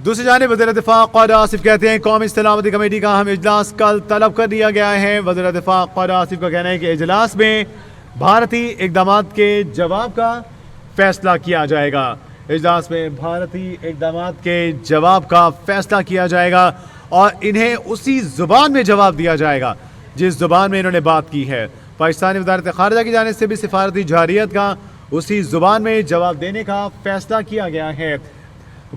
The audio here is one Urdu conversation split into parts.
دوسری جانب وزیر دفاع قائد آصف کہتے ہیں قومی سلامتی کمیٹی کا اہم اجلاس کل طلب کر دیا گیا ہے۔ وزیر دفاع قائد آصف کا کہنا ہے کہ اجلاس میں بھارتی اقدامات کے جواب کا فیصلہ کیا جائے گا۔ اجلاس میں بھارتی اقدامات کے جواب کا فیصلہ کیا جائے گا اور انہیں اسی زبان میں جواب دیا جائے گا جس زبان میں انہوں نے بات کی ہے۔ پاکستانی وزارت خارجہ کی جانب سے بھی سفارتی جارحیت کا اسی زبان میں جواب دینے کا فیصلہ کیا گیا ہے۔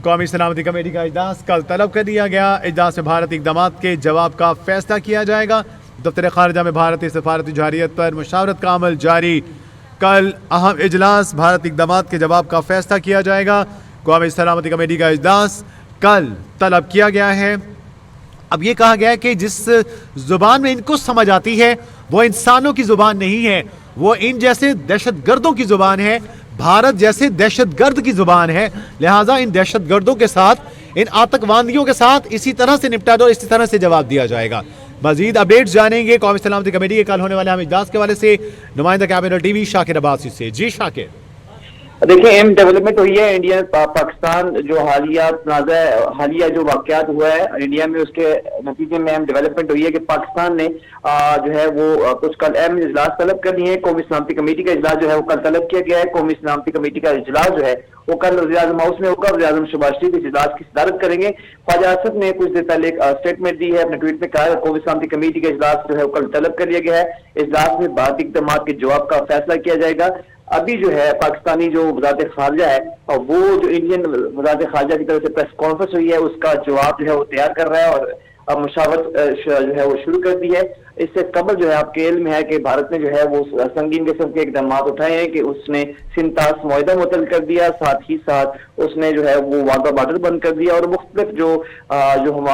قومی سلامتی کمیٹی کا اجلاس کل طلب کر دیا گیا۔ اجلاس میں بھارتی اقدامات کے جواب کا فیصلہ کیا جائے گا۔ دفتر خارجہ میں بھارتی سفارتی جارحیت پر مشاورت کا عمل جاری۔ کل اہم اجلاس بھارتی اقدامات کے جواب کا فیصلہ کیا جائے گا۔ قومی سلامتی کمیٹی کا اجلاس کل طلب کیا گیا ہے۔ اب یہ کہا گیا ہے کہ جس زبان میں ان کو سمجھ آتی ہے وہ انسانوں کی زبان نہیں ہے، وہ ان جیسے دہشت گردوں کی زبان ہے، بھارت جیسے دہشت گرد کی زبان ہے۔ لہٰذا ان دہشت گردوں کے ساتھ، ان آتنکوادیوں کے ساتھ اسی طرح سے نپٹا دو، اسی طرح سے جواب دیا جائے گا۔ مزید اپڈیٹس جانیں گے قومی سلامتی کمیٹی کے کل ہونے والے اہم اجلاس کے حوالے سے نمائندہ کیبنٹ ٹی وی شاکر عباسی سے۔ جی شاکر، دیکھیں اہم ڈیولپمنٹ ہوئی ہے انڈیا پاکستان جو حالیہ جو واقعات ہوا ہے انڈیا میں، اس کے نتیجے میں اہم ڈیولپمنٹ ہوئی ہے کہ پاکستان نے جو ہے وہ کچھ کل اہم اجلاس طلب کر لیے ہیں۔ قومی سلامتی کمیٹی کا اجلاس جو ہے وہ کل طلب کیا گیا ہے۔ قومی سلامتی کمیٹی کا اجلاس جو ہے وہ کل وزیر اعظم ہاؤس میں ہوگا۔ وزیر اعظم شہباز شریف اس اجلاس کی صدارت کریں گے۔ خواجہ آصف نے کچھ دیر پہلے ایک اسٹیٹمنٹ دی ہے، اپنے ٹویٹ میں کہا ہے قومی سلامتی کمیٹی کا اجلاس جو ہے وہ کل طلب کر لیا گیا ہے۔ اجلاس میں بھارتی اقدامات کے جواب کا فیصلہ کیا جائے گا۔ ابھی جو ہے پاکستانی جو وزارت خارجہ ہے اور وہ جو انڈین وزارت خارجہ کی طرف سے پریس کانفرنس ہوئی ہے اس کا جواب جو ہے وہ تیار کر رہا ہے اور اب مشاورت جو ہے وہ شروع کر دی ہے۔ اس سے قبل جو ہے آپ کے علم میں ہے کہ بھارت نے جو ہے وہ سنگین قسم کے اقدامات اٹھائے ہیں کہ اس نے سنتاس معاہدہ معطل کر دیا، ساتھ ہی ساتھ اس نے جو ہے وہ واگا بارڈر بند کر دیا اور مختلف جو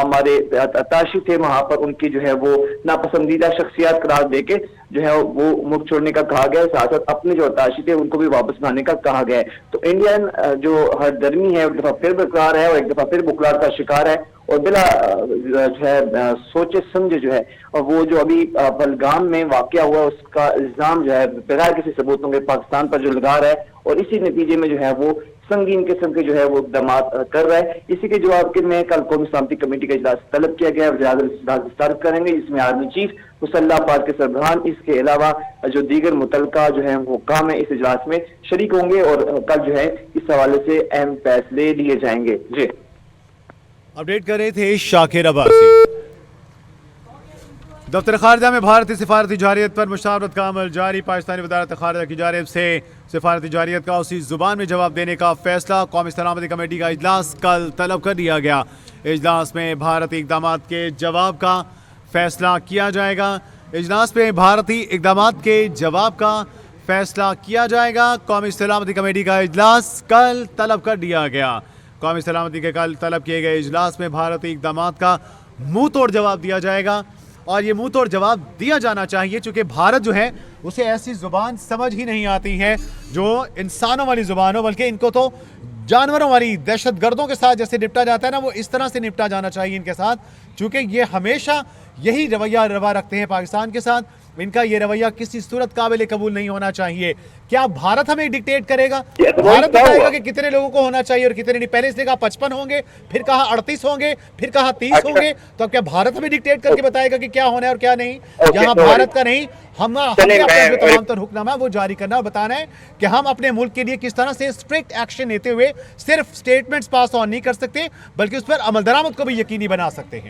ہمارے اتاشی تھے وہاں پر ان کی جو ہے وہ ناپسندیدہ شخصیات قرار دے کے جو ہے وہ ملک چھوڑنے کا کہا گیا ہے، ساتھ ساتھ اپنے جو اتاشی تھے ان کو بھی واپس لانے کا کہا گیا ہے۔ تو انڈین جو ہر درمی ہے ایک دفعہ پھر برقرار ہے اور ایک دفعہ پھر بخار کا شکار ہے اور بلا جو ہے سوچے سمجھے جو ہے وہ جو ابھی بلگام میں واقعہ ہوا اس کا الزام جو ہے بغیر کسی ثبوتوں کے پاکستان پر جو لگا رہا ہے اور اسی نتیجے میں جو ہے وہ سنگین قسم کے جو ہے وہ اقدامات کر رہا ہے۔ اسی کے جواب میں کل قومی سلامتی کمیٹی کا اجلاس طلب کیا گیا ہے۔ وزیر اعظم صدارت کریں گے، اس میں آرمی چیف، مسلح افواج کے سربراہان، اس کے علاوہ جو دیگر متعلقہ جو ہیں وہ حکام ہیں اس اجلاس میں شریک ہوں گے اور کل جو ہے اس حوالے سے اہم فیصلے لیے جائیں گے۔ جی اپڈیٹ کر رہے تھے شاکر عباسی۔ دفتر خارجہ میں بھارتی سفارتی جارحیت پر مشاورت کا عمل جاری۔ پاکستانی وزارت خارجہ کی جانب سے سفارتی جارحیت کا اسی زبان میں جواب دینے کا فیصلہ۔ قومی سلامتی کمیٹی کا اجلاس کل طلب کر دیا گیا۔ اجلاس میں بھارتی اقدامات کے جواب کا فیصلہ کیا جائے گا۔ اجلاس میں بھارتی اقدامات کے جواب کا فیصلہ کیا جائے گا۔ قومی سلامتی کمیٹی کا اجلاس کل طلب کر دیا گیا۔ قومی سلامتی کے کل طلب کیے گئے اجلاس میں بھارتی اقدامات کا منہ توڑ جواب دیا جائے گا اور یہ منہ توڑ جواب دیا جانا چاہیے چونکہ بھارت جو ہے اسے ایسی زبان سمجھ ہی نہیں آتی ہے جو انسانوں والی زبان ہو، بلکہ ان کو تو جانوروں والی دہشت گردوں کے ساتھ جیسے نپٹا جاتا ہے نا، وہ اس طرح سے نپٹا جانا چاہیے ان کے ساتھ، چونکہ یہ ہمیشہ یہی رویہ روا رکھتے ہیں پاکستان کے ساتھ۔ ان کا یہ رویہ کسی صورت قابل قبول نہیں ہونا چاہیے۔ کیا بھارت ہمیں ڈکٹیٹ کرے گا؟ بھارت بتائے گا کہ کتنے لوگوں کو ہونا چاہیے اور کتنے نہیں؟ پہلے اس نے کہا 55 ہوں گے، پھر کہا 38 ہوں گے، پھر کہا 30 ہوں گے۔ تو اب کیا بھارت ہمیں ڈکٹیٹ کر کے بتائے گا کہ کیا ہونا ہے اور کیا نہیں؟ یہاں بھارت کا نہیں، ہمیں اپنے جو تمام تر حکم ہے وہ جاری کرنا اور بتانا ہے کہ ہم اپنے ملک کے لیے کس طرح سے اسٹرکٹ ایکشن لیتے ہوئے صرف سٹیٹمنٹس پاس آن نہیں کر سکتے بلکہ اس پر عمل درآمد کو بھی یقینی بنا سکتے ہیں۔